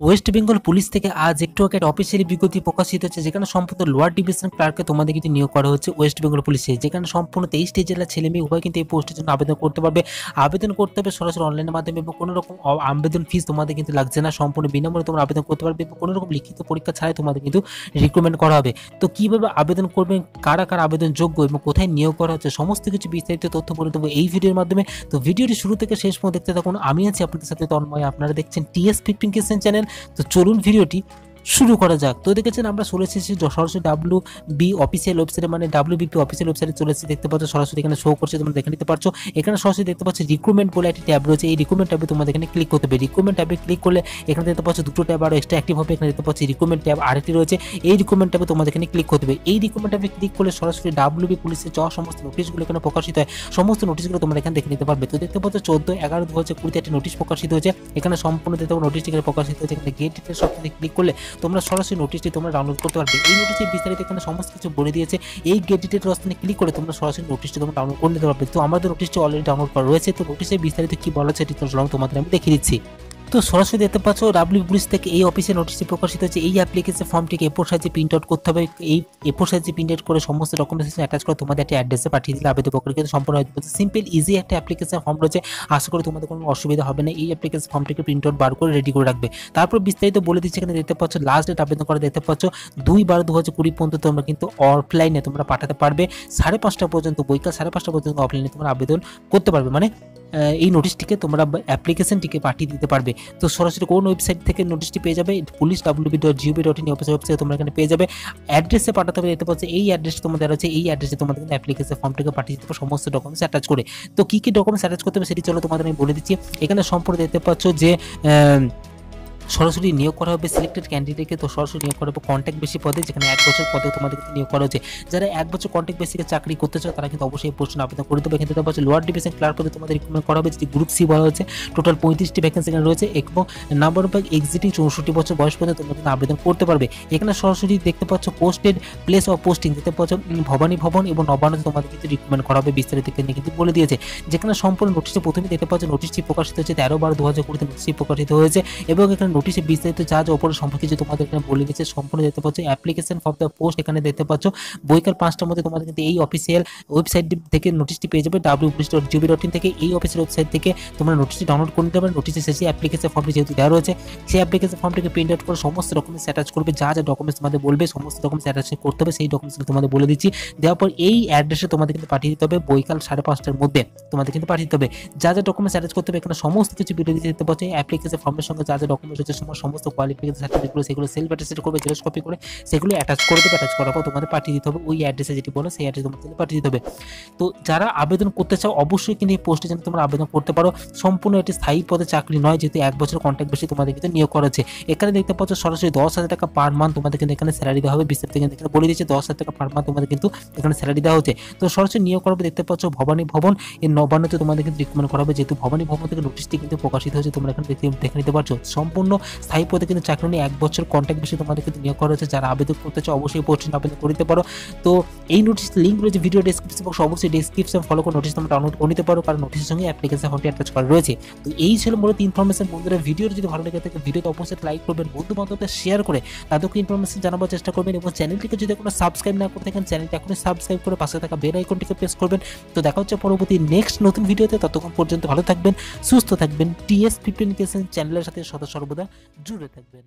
West Bengal police থেকে আজ একটু আগে একটা অফিসিয়ালি বিজ্ঞপ্তি প্রকাশিত হচ্ছে, যেখানে সম্পূর্ণ লোয়ার ডিভিশন ক্লার্কে তোমাদের কিন্তু নিয়োগ করা হচ্ছে ওয়েস্ট বেঙ্গল পুলিশে, যেখানে সম্পূর্ণ 23টি জেলার ছেলে মেয়ে উভয় কিন্তু এই পোস্টের জন্য আবেদন করতে পারবে। আবেদন করতে হবে সরাসরি অনলাইনের মাধ্যমে এবং কোনো রকম আবেদন ফিস তোমাদের কিন্তু লাগছে না, সম্পূর্ণ বিনামূল্যে তোমরা আবেদন করতে পারবে এবং কোনো রকম লিখিত পরীক্ষা ছাড়াই তোমাদের কিন্তু রিক্রুটমেন্ট করা হবে। তো কিভাবে আবেদন করবে, কারা কারা আবেদন যোগ্য এবং কোথায় নিয়োগ করা হচ্ছে, সমস্ত কিছু বিস্তারিত তথ্য বলে দেবো এই ভিডিওর মাধ্যমে। তো ভিডিওটি শুরু থেকে শেষ পর্যন্ত দেখতে থাকুন। আমি আছি আপনাদের সাথে তন্ময়, আপনারা দেখছেন TS15 কিচেন চ্যানেল। তো চলুন ভিডিওটি শুরু করা যাক। তো দেখেছেন আমরা চলে এসেছি সরাসরি WB অফিসিয়াল ওয়েবসাইটে, মানে WBP অফিসিয়াল ওয়েবসাইটে চলে এসেছি। দেখতে পাচ্ছ সরাসরি এখানে শো করছে, তোমরা দেখে নিতে পারছো। এখানে সরাসরি দেখতে পাচ্ছ রিক্রুটমেন্ট বলে একটি ট্যাব রয়েছে। এই রিক্রুটমেন্ট ট্যাবে তোমাদের এখানে ক্লিক করতে হবে। রিক্রুটমেন্ট ট্যাবে ক্লিক করলে এখানে দেখতে পাচ্ছ দুটো ট্যাব আরো এক্সট্রা অ্যাক্টিভ হবে। এখানে দেখতে পাচ্ছি রিক্রুটমেন্ট ট্যাব আরেকটি রয়েছে। এই রিক্রুটমেন্ট ট্যাবে তোমাদের এখানে ক্লিক করতে হবে। এই রিক্রুটমেন্ট ট্যাবে ক্লিক করলে সরাসরি WB পুলিশের যাওয়া সমস্ত নোটিশগুলো এখানে প্রকাশিত হয়, সমস্ত নোটিশগুলো তোমরা এখানে দেখে নিতে পারবে। তো দেখতে পাচ্ছ 14/11/2020 একটি নোটিশ প্রকাশিত হয়েছে। এখানে সম্পূর্ণ দেখতে পাচ্ছ নোটিশটি এখানে প্রকাশিত হয়েছে। এখানে গেট ডিটেইলস সবকিছু ক্লিক করলে তোমরা সরাসরি নোটিশটি তোমরা ডাউনলোড করতে পারবে। এই নোটিশে বিস্তারিত এখানে সমস্ত কিছু বলে দিয়েছে। এই গেট ডিটেইলস অপশনে ক্লিক করে তোমরা সরাসরি নোটিশটি তোমরা ডাউনলোড করে নিতে পারবে। তো আমাদের নোটিশটি অলরেডি ডাউনলোড করা রয়েছে। তো নোটিশে বিস্তারিত কি বলা হচ্ছে এটি তোমাদের আমি দেখিয়ে দিচ্ছি। তো সরাসরি দেখতে পাচ্ছ WB পুলিশ থেকে এই অফিসে নোটিশটি প্রকাশিত হচ্ছে। এই অ্যাপ্লিকেশন ফর্মটিকে A4 সাইজে প্রিন্ট আউট করতে হবে। এই A4 সাইজে প্রিন্ট আউট করে সমস্ত ডকুমেন্টেশন অ্যাটাচ করে তোমাদের একটা অ্যাড্রেসে পাঠিয়ে দিলে আবেদন প্রক্রিয়া কিন্তু সম্পূর্ণ হয়ে যাবে। সিম্পল ইজি একটা অ্যাপ্লিকেশন ফর্ম রয়েছে, আশা করি তোমাদের কোনো অসুবিধা হবে না। এই অ্যাপ্লিকেশন ফর্মটিকে প্রিন্ট আউট বার করে রেডি করে রাখবে। তারপর বিস্তারিত বলে দিচ্ছে, এখানে দেখতে পাচ্ছ লাস্ট ডেট আবেদন করে দেখতে পাচ্ছ 2/12/2020 পর্যন্ত তোমরা কিন্তু অফলাইনে তোমরা পাঠাতে পারবে। 5:30 পর্যন্ত, বৈকাল 5:30 পর্যন্ত অফলাইনে তোমরা আবেদন করতে পারবে, মানে এই নোটিশটিকে তোমরা অ্যাপ্লিকেশনটিকে পাঠিয়ে দিতে পারবে। তো সরাসরি কোন ওয়েবসাইট থেকে নোটিশটি পেয়ে যাবে, police.wb.gov.in অফিসের ওয়েবসাইটে তোমরা এখানে পেয়ে যাবে। অ্যাড্রেসে পাঠাতে হবে, দেখতে পাচ্ছ এই অ্যাড্রেস তোমাদের আছে। এই অ্যাড্রেসে তোমাদের অ্যাপ্লিকেশন ফর্মটিকে পাঠিয়ে দিতে হবে সমস্ত ডকুমেন্টস অ্যাটাচ করে। তো কি কি ডকুমেন্টস অ্যাটাচ করতে হবে সেটি চলো তোমাদের আমি বলে দিচ্ছি। এখানে সম্পূর্ণ দেখতে পাচ্ছ যে সরাসরি নিয়োগ করা হবে সিলেক্টেড ক্যান্ডিডেটকে। তো সরাসরি নিয়োগ করা হবে কন্ট্যাক্ট বেসি পদে, যেখানে 1 বছর পদে তোমাদের কিন্তু নিয়োগ করা হচ্ছে। যারা 1 বছর কন্ট্যাক্ট বেসিকে চাকরি করতে চাও তারা কিন্তু অবশ্যই পোস্টে আবেদন করে দেবে। কিন্তু দেখতে লোয়ার ডিভিশন ক্লার্ক পদে তোমাদের রিক্রুটমেন্ট করা হবে, যেটি গ্রুপ সি বলা হচ্ছে। টোটাল 35টি ভ্যাকেন্সি এখানে রয়েছে এবং নাম্বার অফ এক্সিটিং 64 বছর বয়স পর্যন্ত তোমরা কিন্তু আবেদন করতে পারবে। এখানে সরাসরি দেখতে পাচ্ছ পোস্টেড প্লেস অফ পোস্টিং দেখতে পাচ্ছ ভবানী ভবন এবং নবান্নতে তোমাদের কিন্তু রিক্রুটমেন্ট করা হবে। বিস্তারিত কিন্তু বলে দিয়েছে। যেখানে সম্পূর্ণ নোটিশে প্রথমে দেখতে পাচ্ছ নোটিশটি প্রকাশিত হচ্ছে 13/12/2020 নোটিশটি প্রকাশিত হয়েছে এবং এখানে নোটিশে বিস্তারিত ওপরে সম্পর্কে যে তোমাদের এখানে বলে দিচ্ছে সম্পূর্ণ দেখতে পাচ্ছ অ্যাপ্লিকেশন ফর দ্য পোস্ট। এখানে দেখতে পাচ্ছ বৈকাল 5টার মধ্যে তোমাদের কিন্তু এই অফিসিয়াল ওয়েবসাইট থেকে নোটিশটি পেয়ে যাবে। www.gov.in থেকে এই অফিসের ওয়েবসাইট থেকে তোমরা নোটিশটি ডাউনলোড করে নিতে পারবে। নোটিশে শেষে অ্যাপ্লিকেশন ফর্মটি যেহেতু দেওয়া রয়েছে, সেই অ্যাপ্লিকেশন ফর্মটিকে প্রিন্ট আউট করে সমস্ত ডকুমেন্টস অ্যাটাচ করবে। যা যা ডকুমেন্টস তোমাদের বলবে সমস্ত ডকুমেন্টস অ্যাটাচ করতে হবে, সেই ডকুমেন্টসগুলো তোমাদের বলে দিচ্ছি। দেওয়ার পর এই অ্যাড্রেসে তোমাদের কিন্তু পাঠিয়ে দিতে হবে বৈকাল 5:30টার মধ্যে তোমাদের কিন্তু পাঠিয়ে দিতে হবে। যা যা ডকুমেন্টস অ্যাটাচ করতে হবে এখানে সমস্ত কিছু ভিডিও দিতে দেখতে পাচ্ছ। অ্যাপ্লিকেশন ফর্মের সঙ্গে যা যা ডকুমেন্টস রয়েছে সমস্ত কোয়ালিফিকেশন সার্টিফিকেটগুলো সেগুলো সেলফ অ্যাটাচ করবে, জেরক্স কপি করে সেগুলো অ্যাটাচ করে দেবে। অ্যাটাচ করার পর তোমাদের পাঠিয়ে দিতে হবে ওই অ্যাড্রেসে, যেটি বলো সেই অ্যাড্রেসে তোমাদের পাঠিয়ে দিতে হবে। তো যারা আবেদন করতে চাও অবশ্যই কিন্তু এই পোস্টে যেন তোমরা আবেদন করতে পারো। সম্পূর্ণ এটি স্থায়ী পদে চাকরি নয়, যেহেতু 1 বছর কন্ট্রাক্ট বেশি তোমাদের কিন্তু নিয়োগ করা হচ্ছে। এখানে দেখতে পাচ্ছ সরাসরি 10,000 টাকা পার মান্থ তোমাদের কিন্তু এখানে স্যালারি দেওয়া হবে। বিস্তারিত এখানে বলে দিচ্ছে 10,000 টাকা পার মান্থ তোমাদের কিন্তু এখানে স্যালারি দেওয়া হচ্ছে। তো সরাসরি নিয়োগ করা হবে দেখতে পাচ্ছ ভবানী ভবন, এই নবান্নতে তোমাদের কিন্তু রিকমেন্ড করা হবে, যেহেতু ভবানী ভবন থেকে নোটিশটি কিন্তু প্রকাশিত হয়েছে। তোমরা এখানে দেখে নিতে পারছো সম্পূর্ণ স্থায়ী পদে কিন্তু চাকরি নিয়ে 1 বছর কন্ট্রাক্ট বেশি তোমাদের কিন্তু নিয়োগ করা হচ্ছে। যারা আবেদন করতে চাও অবশ্যই পোস্টে আবেদন করতে পারো। তো এই নোটিশ লিঙ্ক রয়েছে ভিডিও ডেসক্রিপশন বক্স, অবশ্যই ডেসক্রিপশন ফলো করে নোটিশ তোমরা ডাউনলোড করে নিতে পারো, কারণ নোটিশের সঙ্গে অ্যাপ্লিকেশন ফর্মটি অ্যাটাচ করা রয়েছে। তো এই ছিল মূলত ইনফরমেশন। বন্ধুরা ভিডিও যদি ভালো লেগে থাকে ভিডিওতে অবশ্যই লাইক করবেন, বন্ধু বান্ধবদের শেয়ার করে তাদেরকে ইনফরমেশন জানাবার চেষ্টা করবেন এবং চ্যানেলটিকে যদি কোনো সাবস্ক্রাইব না করে থাকেন চ্যানেলটি এখনই সাবস্ক্রাইব করে পাশে থাকা বেল আইকনটিকে প্রেস করবেন। তো দেখা হচ্ছে পরবর্তী নেক্সট নতুন ভিডিওতে। ততক্ষণ পর্যন্ত ভালো থাকবেন, সুস্থ থাকবেন, TS15 চ্যানেলের সাথে সদা সর্বদা জুড়ে থাকবেন।